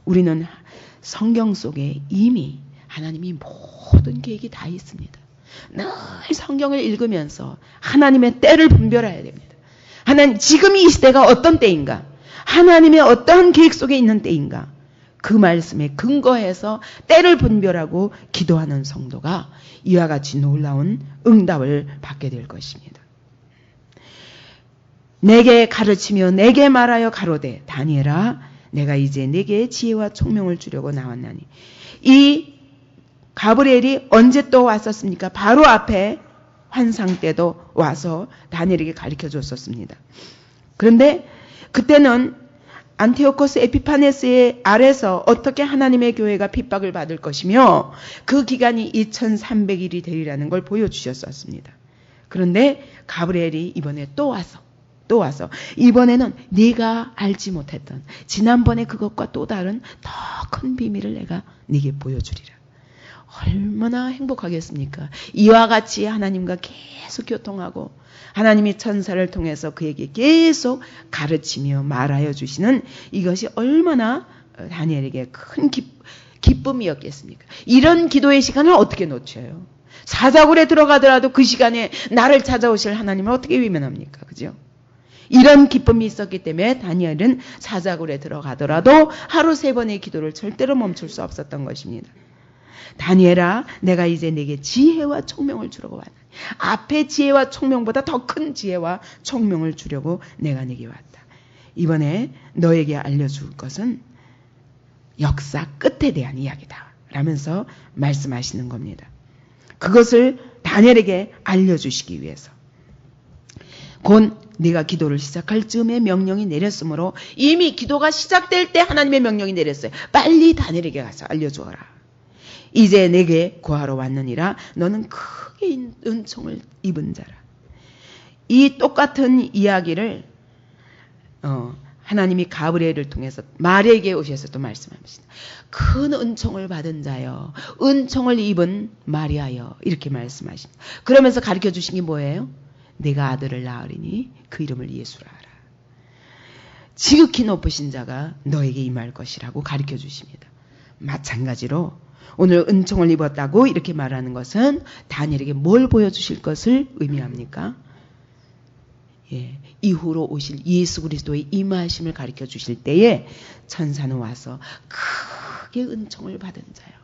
우리는 성경 속에 이미 하나님이 모든 계획이 다 있습니다. 늘 성경을 읽으면서 하나님의 때를 분별해야 됩니다. 하나님, 지금 이 시대가 어떤 때인가? 하나님의 어떠한 계획 속에 있는 때인가? 그 말씀에 근거해서 때를 분별하고 기도하는 성도가 이와 같이 놀라운 응답을 받게 될 것입니다. 내게 가르치며 내게 말하여 가로되 다니엘아 내가 이제 내게 지혜와 총명을 주려고 나왔나니. 이 가브리엘이 언제 또 왔었습니까? 바로 앞에 환상 때도 와서 다니엘에게 가르쳐 줬었습니다. 그런데 그때는 안티오코스 에피파네스의 아래서 어떻게 하나님의 교회가 핍박을 받을 것이며 그 기간이 2300일이 되리라는 걸 보여주셨었습니다. 그런데 가브리엘이 이번에 또 와서 이번에는 네가 알지 못했던 지난번에 그것과 또 다른 더 큰 비밀을 내가 네게 보여주리라. 얼마나 행복하겠습니까? 이와 같이 하나님과 계속 교통하고 하나님이 천사를 통해서 그에게 계속 가르치며 말하여 주시는 이것이 얼마나 다니엘에게 큰 기쁨이었겠습니까? 이런 기도의 시간을 어떻게 놓쳐요? 사자굴에 들어가더라도 그 시간에 나를 찾아오실 하나님을 어떻게 외면합니까? 그죠? 이런 기쁨이 있었기 때문에 다니엘은 사자굴에 들어가더라도 하루 3번의 기도를 절대로 멈출 수 없었던 것입니다. 다니엘아 내가 이제 내게 지혜와 총명을 주려고 왔다. 앞에 지혜와 총명보다 더 큰 지혜와 총명을 주려고 내가 내게 왔다. 이번에 너에게 알려줄 것은 역사 끝에 대한 이야기다 라면서 말씀하시는 겁니다. 그것을 다니엘에게 알려주시기 위해서 곧 네가 기도를 시작할 즈음에 명령이 내렸으므로 이미 기도가 시작될 때 하나님의 명령이 내렸어요. 빨리 다니엘에게 가서 알려주어라. 이제 내게 구하러 왔느니라. 너는 크게 은총을 입은 자라. 이 똑같은 이야기를 하나님이 가브리엘을 통해서 마리아에게 오셔서 또 말씀하십니다. 큰 은총을 받은 자여, 은총을 입은 마리아여 이렇게 말씀하십니다. 그러면서 가르쳐 주신 게 뭐예요? 내가 아들을 낳으리니 그 이름을 예수라 하라. 지극히 높으신 자가 너에게 임할 것이라고 가르쳐 주십니다. 마찬가지로 오늘 은총을 입었다고 이렇게 말하는 것은 다니엘에게 뭘 보여주실 것을 의미합니까? 이후로 오실 예수 그리스도의 임하심을 가르쳐 주실 때에 천사는 와서 크게 은총을 받은 자요.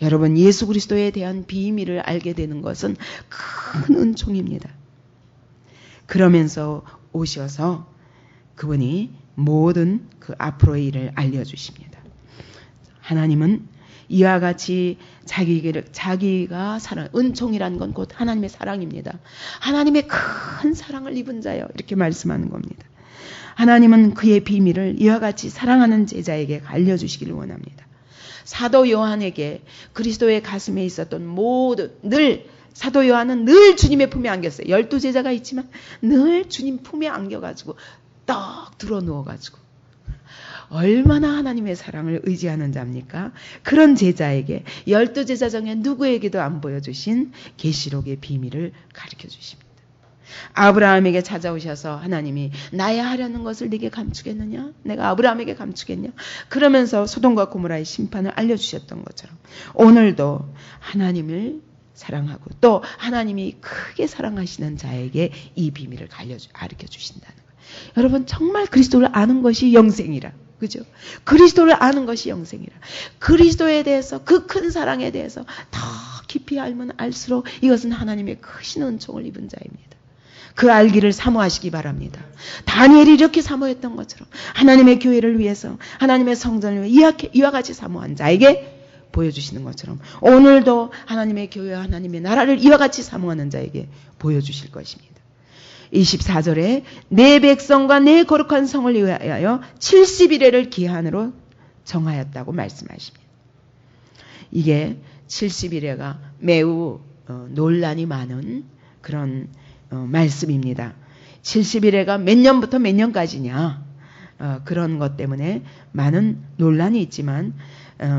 여러분 예수 그리스도에 대한 비밀을 알게 되는 것은 큰 은총입니다. 그러면서 오셔서 그분이 모든 그 앞으로의 일을 알려주십니다. 하나님은 이와 같이 자기가 사랑, 은총이라는 건 곧 하나님의 사랑입니다. 하나님의 큰 사랑을 입은 자요. 이렇게 말씀하는 겁니다. 하나님은 그의 비밀을 이와 같이 사랑하는 제자에게 알려주시기를 원합니다. 사도 요한에게 그리스도의 가슴에 있었던 모든 사도 요한은 늘 주님의 품에 안겼어요. 12제자가 있지만 늘 주님 품에 안겨가지고 떡 들어 누워가지고 얼마나 하나님의 사랑을 의지하는 자입니까? 그런 제자에게 12제자 중에 누구에게도 안 보여주신 계시록의 비밀을 가르쳐 주십니다. 아브라함에게 찾아오셔서 하나님이 나야 하려는 것을 네게 감추겠느냐? 내가 아브라함에게 감추겠냐? 그러면서 소돔과 고모라의 심판을 알려주셨던 것처럼 오늘도 하나님을 사랑하고 또 하나님이 크게 사랑하시는 자에게 이 비밀을 가르쳐 주신다는 거예요. 여러분 정말 그리스도를 아는 것이 영생이라. 그죠? 그리스도를 아는 것이 영생이라. 그리스도에 대해서 그 큰 사랑에 대해서 더 깊이 알면 알수록 이것은 하나님의 크신 은총을 입은 자입니다. 그 알기를 사모하시기 바랍니다. 다니엘이 이렇게 사모했던 것처럼 하나님의 교회를 위해서 하나님의 성전을 위해 이와 같이 사모한 자에게 보여주시는 것처럼 오늘도 하나님의 교회와 하나님의 나라를 이와 같이 사모하는 자에게 보여주실 것입니다. 24절에 내 백성과 내 거룩한 성을 위하여 70일을 기한으로 정하였다고 말씀하십니다. 이게 70일에가 매우 논란이 많은 그런 말씀입니다. 70일에가 몇 년부터 몇 년까지냐 그런 것 때문에 많은 논란이 있지만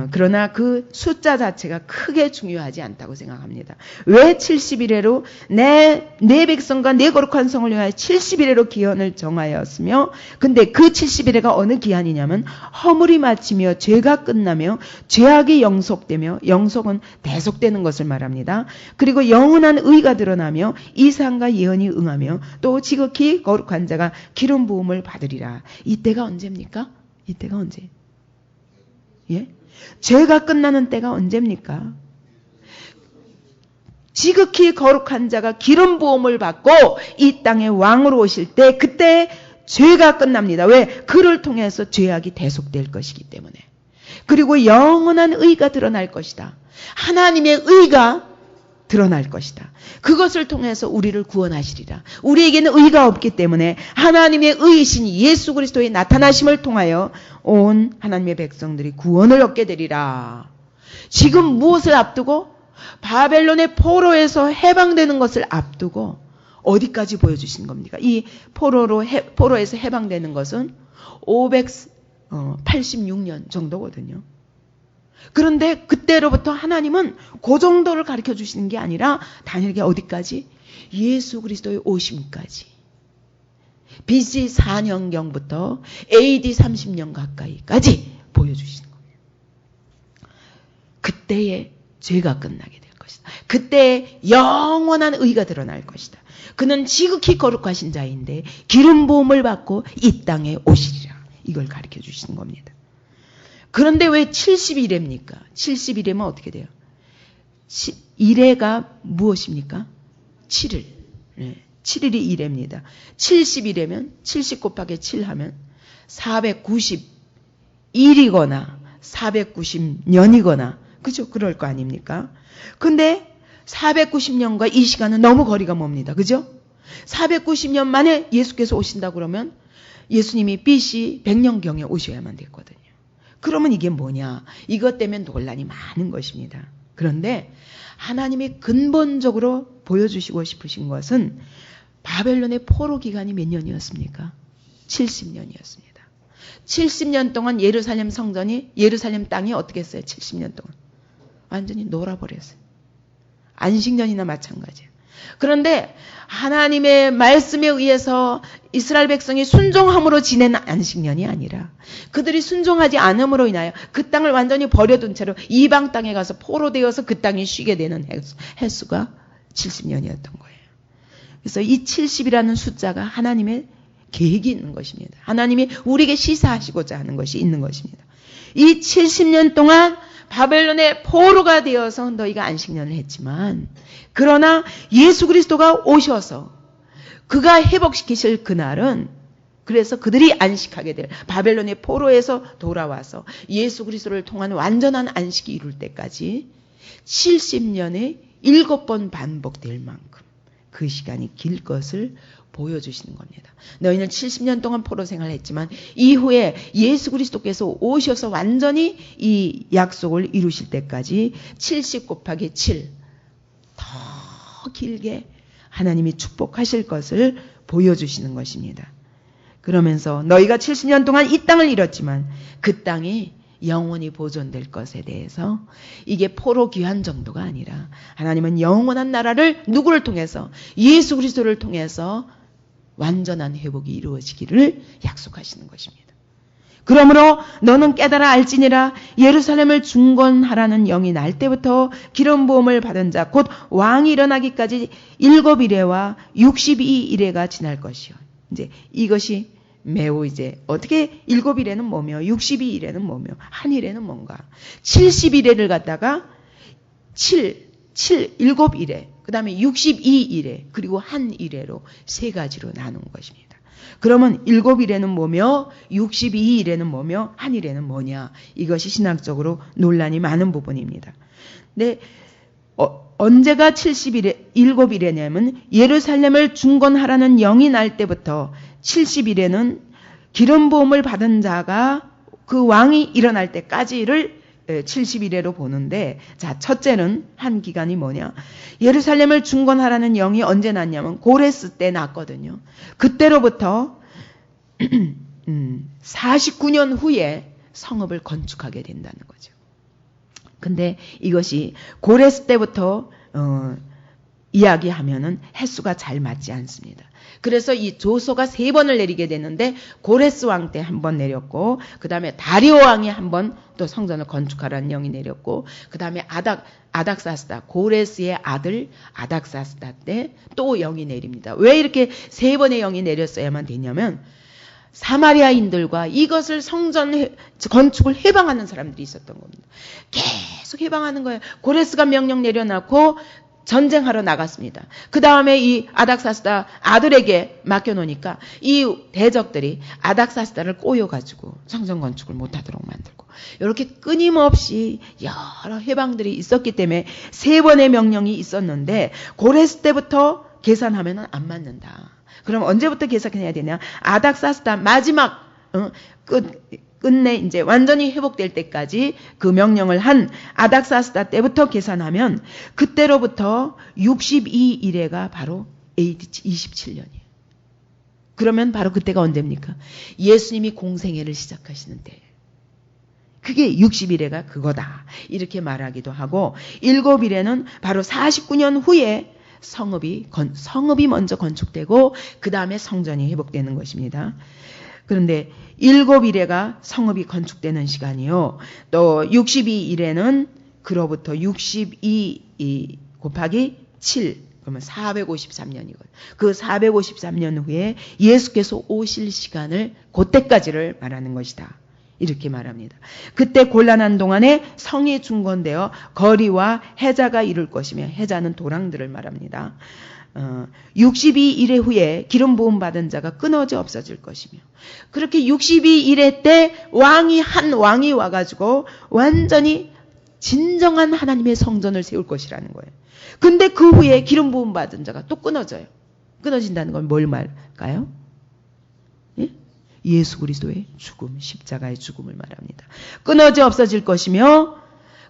그러나 그 숫자 자체가 크게 중요하지 않다고 생각합니다. 왜 70일에로 내 백성과 내 거룩한 성을 위하여 70일에로 기한을 정하였으며, 근데 그 70일에가 어느 기한이냐면 허물이 마치며 죄가 끝나며 죄악이 영속되며, 영속은 대속되는 것을 말합니다. 그리고 영원한 의가 드러나며 이상과 예언이 응하며 또 지극히 거룩한 자가 기름 부음을 받으리라. 이때가 언제입니까? 이때가 언제? 예? 죄가 끝나는 때가 언제입니까? 지극히 거룩한 자가 기름 부음을 받고 이 땅에 왕으로 오실 때, 그때 죄가 끝납니다. 왜? 그를 통해서 죄악이 대속될 것이기 때문에. 그리고 영원한 의가 드러날 것이다. 하나님의 의가 드러날 것이다. 그것을 통해서 우리를 구원하시리라. 우리에게는 의가 없기 때문에 하나님의 의이신 예수 그리스도의 나타나심을 통하여 온 하나님의 백성들이 구원을 얻게 되리라. 지금 무엇을 앞두고? 바벨론의 포로에서 해방되는 것을 앞두고 어디까지 보여주신 겁니까? 이 포로에서 해방되는 것은 586년 정도거든요. 그런데 그때로부터 하나님은 그 정도를 가르쳐 주시는 게 아니라 다니엘에게 어디까지? 예수 그리스도의 오심까지. BC 4년경부터 AD 30년 가까이까지 보여주시는 거예요. 그때에 죄가 끝나게 될 것이다. 그때에 영원한 의가 드러날 것이다. 그는 지극히 거룩하신 자인데 기름 부음을 받고 이 땅에 오시리라. 이걸 가르쳐 주시는 겁니다. 그런데 왜 70일입니까? 70일이면 어떻게 돼요? 1회가 무엇입니까? 7일. 네, 7일이 1회입니다. 70일이면 70 곱하기 7 하면 491이거나 490년이거나 그죠? 그럴 거 아닙니까? 근데 490년과 이 시간은 너무 거리가 멉니다. 그죠? 490년 만에 예수께서 오신다 그러면 예수님이 BC 100년경에 오셔야만 됐거든요. 그러면 이게 뭐냐? 이것 때문에 논란이 많은 것입니다. 그런데 하나님이 근본적으로 보여주시고 싶으신 것은 바벨론의 포로 기간이 몇 년이었습니까? 70년이었습니다. 70년 동안 예루살렘 성전이, 예루살렘 땅이 어떻게 했어요? 70년 동안. 완전히 놀아버렸어요. 안식년이나 마찬가지예요. 그런데 하나님의 말씀에 의해서 이스라엘 백성이 순종함으로 지낸 안식년이 아니라 그들이 순종하지 않음으로 인하여 그 땅을 완전히 버려둔 채로 이방 땅에 가서 포로되어서 그 땅이 쉬게 되는 횟수가 70년이었던 거예요. 그래서 이 70이라는 숫자가 하나님의 계획이 있는 것입니다. 하나님이 우리에게 시사하시고자 하는 것이 있는 것입니다. 이 70년 동안 바벨론의 포로가 되어서 너희가 안식년을 했지만, 그러나 예수 그리스도가 오셔서 그가 회복시키실 그날은, 그래서 그들이 안식하게 될, 바벨론의 포로에서 돌아와서 예수 그리스도를 통한 완전한 안식이 이룰 때까지 70년에 7번 반복될 만큼 그 시간이 길 것을 보여주시는 겁니다. 너희는 70년 동안 포로 생활을 했지만 이후에 예수 그리스도께서 오셔서 완전히 이 약속을 이루실 때까지 70 곱하기 7 더 길게 하나님이 축복하실 것을 보여주시는 것입니다. 그러면서 너희가 70년 동안 이 땅을 잃었지만 그 땅이 영원히 보존될 것에 대해서 이게 포로 귀환 정도가 아니라 하나님은 영원한 나라를 누구를 통해서? 예수 그리스도를 통해서 완전한 회복이 이루어지기를 약속하시는 것입니다. 그러므로 너는 깨달아 알지니라 예루살렘을 중건하라는 영이 날 때부터 기름 부음을 받은 자 곧 왕이 일어나기까지 7일에와 62일에가 지날 것이요. 이제 이것이 매우 이제 어떻게 7일에는 뭐며 62일에는 뭐며 한 일에는 뭔가 70일에를 갖다가 7일에 그 다음에 62일에 그리고 한 일에로 세 가지로 나눈 것입니다. 그러면 7일에는 뭐며 62일에는 뭐며 한 일에는 뭐냐, 이것이 신학적으로 논란이 많은 부분입니다. 근데 언제가 7일에냐면 예루살렘을 중건하라는 영이 날 때부터 70일에는 기름 부음을 받은 자가 그 왕이 일어날 때까지를 70일에로 보는데, 자, 첫째는 한 기간이 뭐냐? 예루살렘을 중건하라는 영이 언제 났냐면 고레스 때 났거든요. 그때로부터 49년 후에 성읍을 건축하게 된다는 거죠. 근데 이것이 고레스 때부터 이야기하면은 횟수가 잘 맞지 않습니다. 그래서 이 조소가 3번을 내리게 되는데 고레스 왕 때 한 번 내렸고, 그 다음에 다리오 왕이 한 번 또 성전을 건축하라는 영이 내렸고, 그 다음에 아닥사스다, 고레스의 아들 아닥사스다 때 또 영이 내립니다. 왜 이렇게 3번의 영이 내렸어야만 되냐면 사마리아인들과 이것을 성전 건축을 해방하는 사람들이 있었던 겁니다. 계속 해방하는 거예요. 고레스가 명령 내려놓고 전쟁하러 나갔습니다. 그 다음에 이 아닥사스다 아들에게 맡겨놓으니까 이 대적들이 아닥사스다를 꼬여가지고 성전 건축을 못하도록 만들고, 이렇게 끊임없이 여러 해방들이 있었기 때문에 3번의 명령이 있었는데 고레스 때부터 계산하면 안 맞는다. 그럼 언제부터 계산해야 되냐? 아닥사스다 마지막 끝내 이제 완전히 회복될 때까지 그 명령을 한 아닥사스다 때부터 계산하면 그때로부터 62일에가 바로 AD 27년이에요. 그러면 바로 그때가 언제입니까? 예수님이 공생애를 시작하시는 때. 그게 60일에가 그거다. 이렇게 말하기도 하고, 7일에는 바로 49년 후에 성읍이 먼저 건축되고 그 다음에 성전이 회복되는 것입니다. 그런데 7일에가 성읍이 건축되는 시간이요. 또 62일에는 그로부터 62 곱하기 7, 그러면 453년이거든요. 그 453년 후에 예수께서 오실 시간을 그때까지를 말하는 것이다. 이렇게 말합니다. 그때 곤란한 동안에 성이 중건되어 거리와 해자가 이룰 것이며, 해자는 도랑들을 말합니다. 62일의 후에 기름 부음 받은 자가 끊어져 없어질 것이며, 그렇게 62일의 때 한 왕이 와가지고 완전히 진정한 하나님의 성전을 세울 것이라는 거예요. 근데 그 후에 기름 부음 받은 자가 또 끊어져요. 끊어진다는 건 뭘 말할까요? 예? 예수 그리스도의 죽음, 십자가의 죽음을 말합니다. 끊어져 없어질 것이며,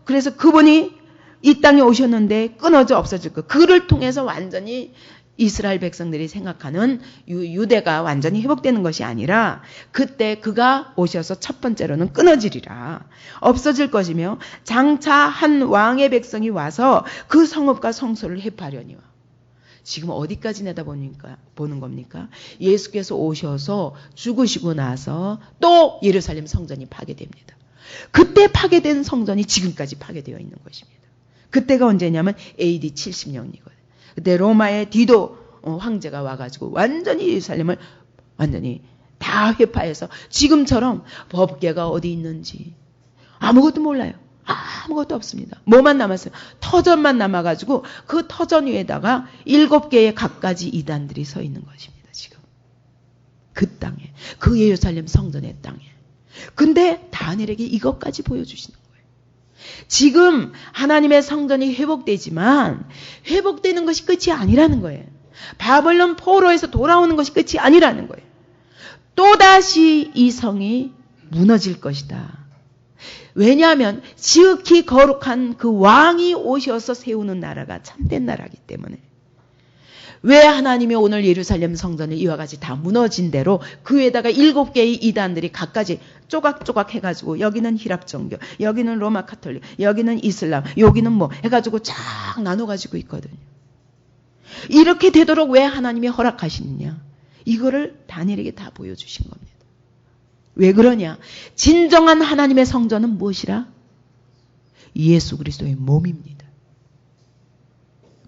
그래서 그분이 이 땅에 오셨는데 끊어져 없어질 것. 그를 통해서 완전히 이스라엘 백성들이 생각하는 유대가 완전히 회복되는 것이 아니라, 그때 그가 오셔서 첫 번째로는 끊어지리라. 없어질 것이며, 장차 한 왕의 백성이 와서 그 성읍과 성소를 해파려니와. 지금 어디까지 보는 겁니까? 예수께서 오셔서 죽으시고 나서 또 예루살렘 성전이 파괴됩니다. 그때 파괴된 성전이 지금까지 파괴되어 있는 것입니다. 그때가 언제냐면 AD 70년이거든요. 그때 로마의 디도 황제가 와가지고 완전히 예루살렘을 완전히 다 회파해서 지금처럼 법궤가 어디 있는지 아무것도 몰라요. 아무것도 없습니다. 뭐만 남았어요? 터전만 남아가지고 그 터전 위에다가 7개의 갖가지 이단들이 서 있는 것입니다. 지금 그 땅에, 그 예루살렘 성전의 땅에. 근데 다니엘에게 이것까지 보여주시는 거예요. 지금 하나님의 성전이 회복되지만 회복되는 것이 끝이 아니라는 거예요. 바벨론 포로에서 돌아오는 것이 끝이 아니라는 거예요. 또다시 이 성이 무너질 것이다. 왜냐하면 지극히 거룩한 그 왕이 오셔서 세우는 나라가 참된 나라이기 때문에. 왜 하나님이 오늘 예루살렘 성전을 이와 같이 다 무너진 대로 그 위에다가 7개의 이단들이 각가지 쪼각쪼각 해가지고, 여기는 히랍 종교, 여기는 로마 카톨릭, 여기는 이슬람, 여기는 뭐 해가지고 쫙 나눠가지고 있거든요. 이렇게 되도록 왜 하나님이 허락하시느냐? 이거를 다니엘에게 다 보여주신 겁니다. 왜 그러냐? 진정한 하나님의 성전은 무엇이라? 예수 그리스도의 몸입니다.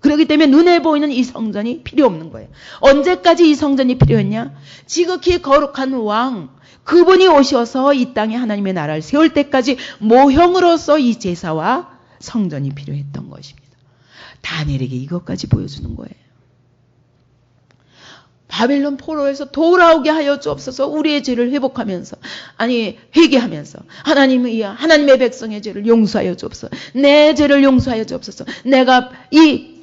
그렇기 때문에 눈에 보이는 이 성전이 필요 없는 거예요. 언제까지 이 성전이 필요했냐? 지극히 거룩한 왕, 그분이 오셔서 이 땅에 하나님의 나라를 세울 때까지 모형으로서 이 제사와 성전이 필요했던 것입니다. 다니엘에게 이것까지 보여주는 거예요. 바벨론 포로에서 돌아오게 하여 주옵소서. 우리의 죄를 회복하면서, 회개하면서 하나님의 백성의 죄를 용서하여 주옵소서. 내 죄를 용서하여 주옵소서. 내가 이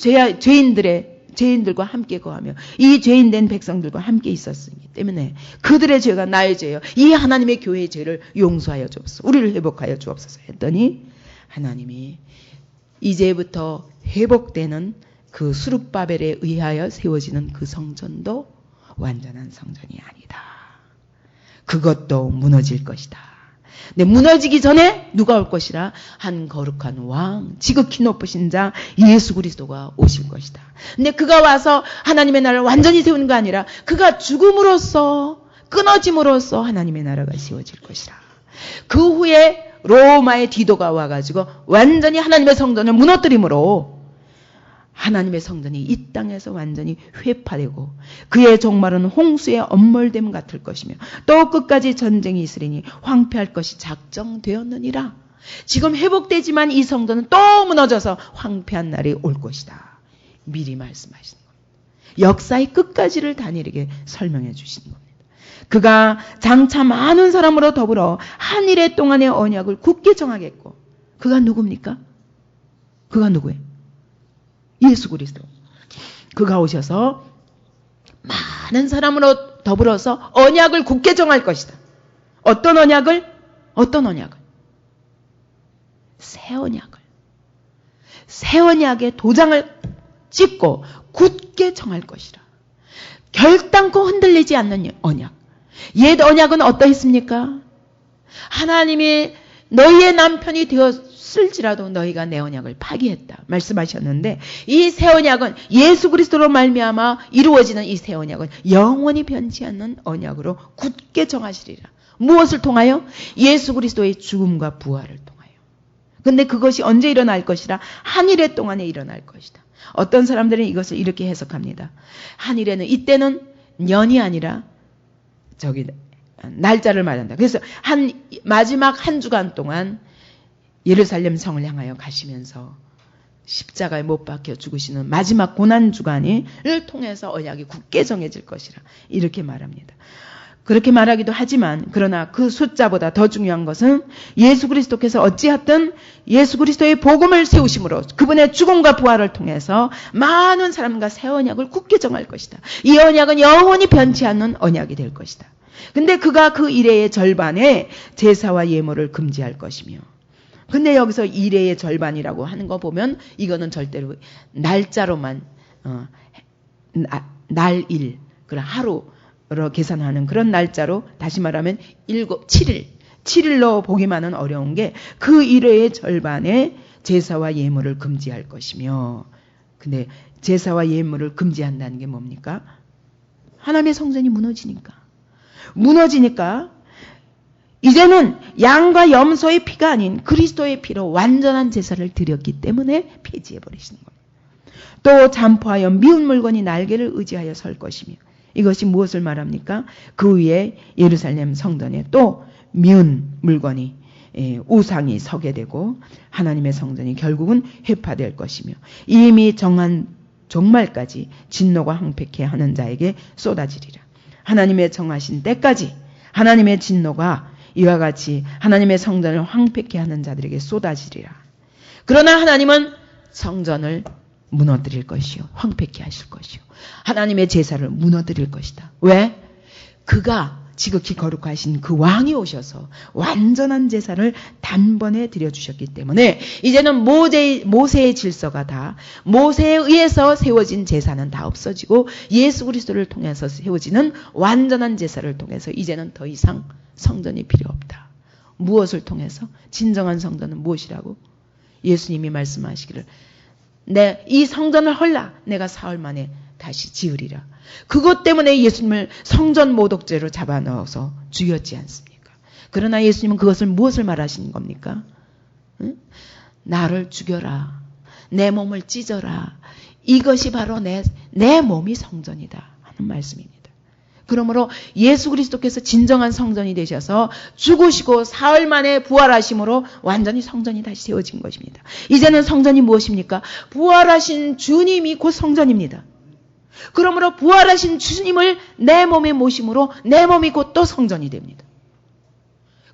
죄인들과 함께 거하며 이 죄인된 백성들과 함께 있었기 때문에 그들의 죄가 나의 죄요, 이 하나님의 교회의 죄를 용서하여 주옵소서. 우리를 회복하여 주옵소서 했더니, 하나님이 이제부터 회복되는 그 수룹바벨에 의하여 세워지는 그 성전도 완전한 성전이 아니다. 그것도 무너질 것이다. 근데 무너지기 전에 누가 올 것이라? 한 거룩한 왕, 지극히 높으신 자 예수 그리스도가 오실 것이다. 근데 그가 와서 하나님의 나라를 완전히 세우는 거 아니라 그가 죽음으로써, 끊어짐으로써 하나님의 나라가 세워질 것이라. 그 후에 로마의 디도가 와가지고 완전히 하나님의 성전을 무너뜨림으로 하나님의 성전이 이 땅에서 완전히 회파되고 그의 종말은 홍수의 엄몰됨 같을 것이며 또 끝까지 전쟁이 있으리니 황폐할 것이 작정되었느니라. 지금 회복되지만 이 성전은 또 무너져서 황폐한 날이 올 것이다. 미리 말씀하시는 겁니다. 역사의 끝까지를 다니엘에게 설명해 주시는 겁니다. 그가 장차 많은 사람으로 더불어 한 일해 동안의 언약을 굳게 정하겠고, 그가 누굽니까? 그가 누구예요? 예수 그리스도. 그가 오셔서 많은 사람으로 더불어서 언약을 굳게 정할 것이다. 어떤 언약을? 어떤 언약을? 새 언약을. 새 언약의 도장을 찍고 굳게 정할 것이라. 결단코 흔들리지 않는 언약. 옛 언약은 어떠했습니까? 하나님이 너희의 남편이 되었을지라도 너희가 내 언약을 파기했다 말씀하셨는데, 이 새 언약은 예수 그리스도로 말미암아 이루어지는 이 새 언약은 영원히 변치 않는 언약으로 굳게 정하시리라. 무엇을 통하여? 예수 그리스도의 죽음과 부활을 통하여. 근데 그것이 언제 일어날 것이라? 한 일해 동안에 일어날 것이다. 어떤 사람들은 이것을 이렇게 해석합니다. 한 일에는, 이때는 년이 아니라 날짜를 말한다. 그래서 마지막 한 주간 동안 예루살렘 성을 향하여 가시면서 십자가에 못 박혀 죽으시는 마지막 고난 주간을 통해서 언약이 굳게 정해질 것이라 이렇게 말합니다. 그렇게 말하기도 하지만, 그러나 그 숫자보다 더 중요한 것은 예수 그리스도께서 어찌하든 예수 그리스도의 복음을 세우심으로 그분의 죽음과 부활을 통해서 많은 사람과 새 언약을 굳게 정할 것이다. 이 언약은 영원히 변치 않는 언약이 될 것이다. 근데 그가 그 이래의 절반에 제사와 예물을 금지할 것이며, 근데 여기서 이래의 절반이라고 하는 거 보면 이거는 절대로 날짜로만 날일, 그런 하루로 계산하는 그런 날짜로, 다시 말하면 7일로 보기만은 어려운 게 그 이래의 절반에 제사와 예물을 금지할 것이며, 근데 제사와 예물을 금지한다는 게 뭡니까? 하나님의 성전이 무너지니까 이제는 양과 염소의 피가 아닌 그리스도의 피로 완전한 제사를 드렸기 때문에 폐지해버리시는 겁니다. 또 잠포하여 미운 물건이 날개를 의지하여 설 것이며, 이것이 무엇을 말합니까? 그 위에 예루살렘 성전에 또 미운 물건이, 우상이 서게 되고 하나님의 성전이 결국은 회파될 것이며, 이미 정한 종말까지 진노가 황폐케 하는 자에게 쏟아지리라. 하나님의 정하신 때까지 하나님의 진노가 이와 같이 하나님의 성전을 황폐케 하는 자들에게 쏟아지리라. 그러나 하나님은 성전을 무너뜨릴 것이요, 황폐케 하실 것이요, 하나님의 제사를 무너뜨릴 것이다. 왜? 그가 지극히 거룩하신 그 왕이 오셔서 완전한 제사를 단번에 드려주셨기 때문에 이제는 모세의 질서가 다, 모세에 의해서 세워진 제사는 다 없어지고 예수 그리스도를 통해서 세워지는 완전한 제사를 통해서 이제는 더 이상 성전이 필요 없다. 무엇을 통해서? 진정한 성전은 무엇이라고? 예수님이 말씀하시기를 이 성전을 헐라 내가 사흘 만에 다시 지으리라. 그것 때문에 예수님을 성전 모독죄로 잡아넣어서 죽였지 않습니까? 그러나 예수님은 그것을 무엇을 말하시는 겁니까? 응? 나를 죽여라. 내 몸을 찢어라. 이것이 바로 내 몸이 성전이다 하는 말씀입니다. 그러므로 예수 그리스도께서 진정한 성전이 되셔서 죽으시고 사흘 만에 부활하심으로 완전히 성전이 다시 세워진 것입니다. 이제는 성전이 무엇입니까? 부활하신 주님이 곧 성전입니다. 그러므로 부활하신 주님을 내 몸에 모심으로 내 몸이 곧 또 성전이 됩니다.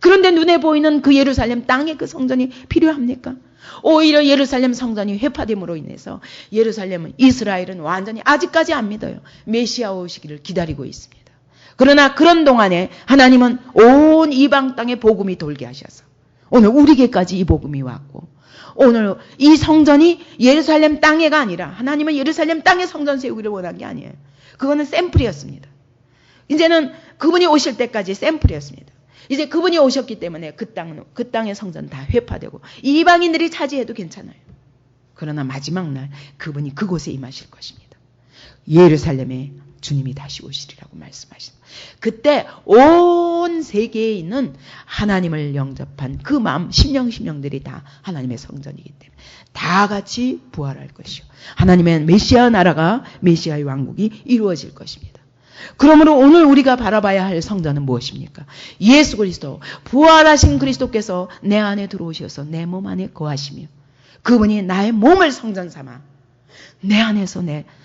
그런데 눈에 보이는 그 예루살렘 땅에 그 성전이 필요합니까? 오히려 예루살렘 성전이 회파됨으로 인해서 예루살렘은, 이스라엘은 완전히 아직까지 안 믿어요. 메시아 오시기를 기다리고 있습니다. 그러나 그런 동안에 하나님은 온 이방 땅에 복음이 돌게 하셔서 오늘 우리에게까지 이 복음이 왔고, 오늘 이 성전이 예루살렘 땅에가 아니라 하나님은 예루살렘 땅에 성전 세우기를 원한 게 아니에요. 그거는 샘플이었습니다. 이제는 그분이 오실 때까지 샘플이었습니다. 이제 그분이 오셨기 때문에 그 땅의 성전 다 회파되고 이방인들이 차지해도 괜찮아요. 그러나 마지막 날 그분이 그곳에 임하실 것입니다. 예루살렘에 주님이 다시 오시리라고 말씀하십니다. 그때 온 세계에 있는 하나님을 영접한 그 마음, 심령들이 다 하나님의 성전이기 때문에 다 같이 부활할 것이요. 하나님의 메시아 나라가, 메시아의 왕국이 이루어질 것입니다. 그러므로 오늘 우리가 바라봐야 할 성전은 무엇입니까? 예수 그리스도, 부활하신 그리스도께서 내 안에 들어오셔서 내 몸 안에 거하시며 그분이 나의 몸을 성전 삼아 내 안에서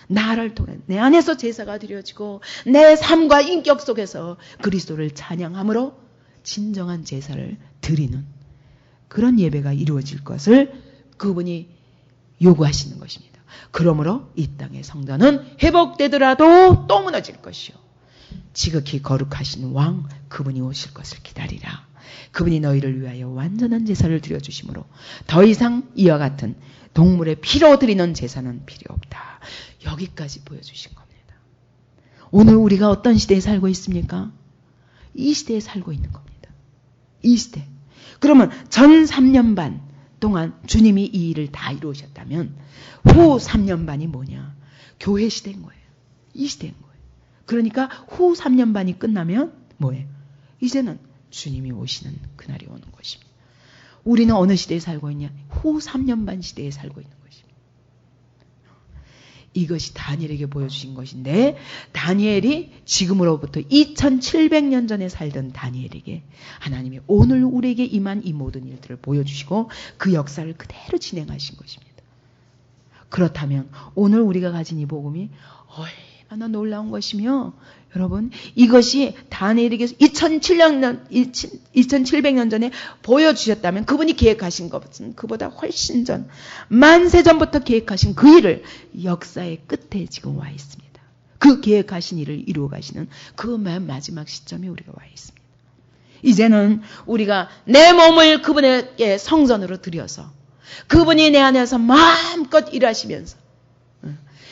나를 통해 내 안에서 제사가 드려지고 내 삶과 인격 속에서 그리스도를 찬양함으로 진정한 제사를 드리는 그런 예배가 이루어질 것을 그분이 요구하시는 것입니다. 그러므로 이 땅의 성전은 회복되더라도 또 무너질 것이요. 지극히 거룩하신 왕 그분이 오실 것을 기다리라. 그분이 너희를 위하여 완전한 제사를 드려주심으로 더 이상 이와 같은 동물의 피로 드리는 제사는 필요 없다. 여기까지 보여주신 겁니다. 오늘 우리가 어떤 시대에 살고 있습니까? 이 시대에 살고 있는 겁니다. 이 시대. 그러면 전 3년 반 동안 주님이 이 일을 다 이루셨다면 후 3년 반이 뭐냐? 교회 시대인 거예요. 이 시대인 거예요. 그러니까 후 3년 반이 끝나면 뭐예요? 이제는 주님이 오시는 그날이 오는 것입니다. 우리는 어느 시대에 살고 있냐? 후 3년 반 시대에 살고 있는 것입니다. 이것이 다니엘에게 보여주신 것인데 다니엘이 지금으로부터 2700년 전에 살던 다니엘에게 하나님이 오늘 우리에게 임한 이 모든 일들을 보여주시고 그 역사를 그대로 진행하신 것입니다. 그렇다면 오늘 우리가 가진 이 복음이 얼마나 놀라운 것이며 여러분 이것이 다니엘에게 2700년 전에 보여주셨다면 그분이 계획하신 것은 그보다 훨씬 전 만세 전부터 계획하신 그 일을 역사의 끝에 지금 와 있습니다. 그 계획하신 일을 이루어 가시는 그 맨 마지막 시점에 우리가 와 있습니다. 이제는 우리가 내 몸을 그분에게 성전으로 드려서 그분이 내 안에서 마음껏 일하시면서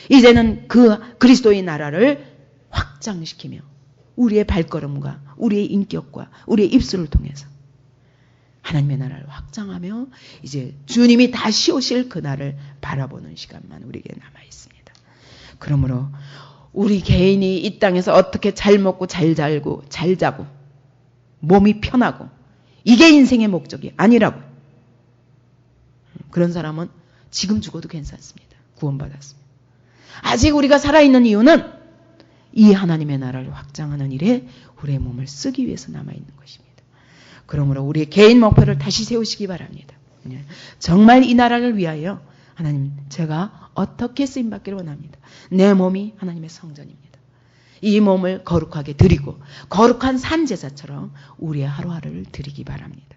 이제는 그 그리스도의 나라를 확장시키며 우리의 발걸음과 우리의 인격과 우리의 입술을 통해서 하나님의 나라를 확장하며 이제 주님이 다시 오실 그날을 바라보는 시간만 우리에게 남아 있습니다. 그러므로 우리 개인이 이 땅에서 어떻게 잘 먹고 잘 살고 잘 자고 몸이 편하고 이게 인생의 목적이 아니라고. 그런 사람은 지금 죽어도 괜찮습니다. 구원받았습니다. 아직 우리가 살아있는 이유는 이 하나님의 나라를 확장하는 일에 우리의 몸을 쓰기 위해서 남아있는 것입니다. 그러므로 우리의 개인 목표를 다시 세우시기 바랍니다. 정말 이 나라를 위하여 하나님 제가 어떻게 쓰임받기를 원합니다. 내 몸이 하나님의 성전입니다. 이 몸을 거룩하게 드리고 거룩한 산제사처럼 우리의 하루하루를 드리기 바랍니다.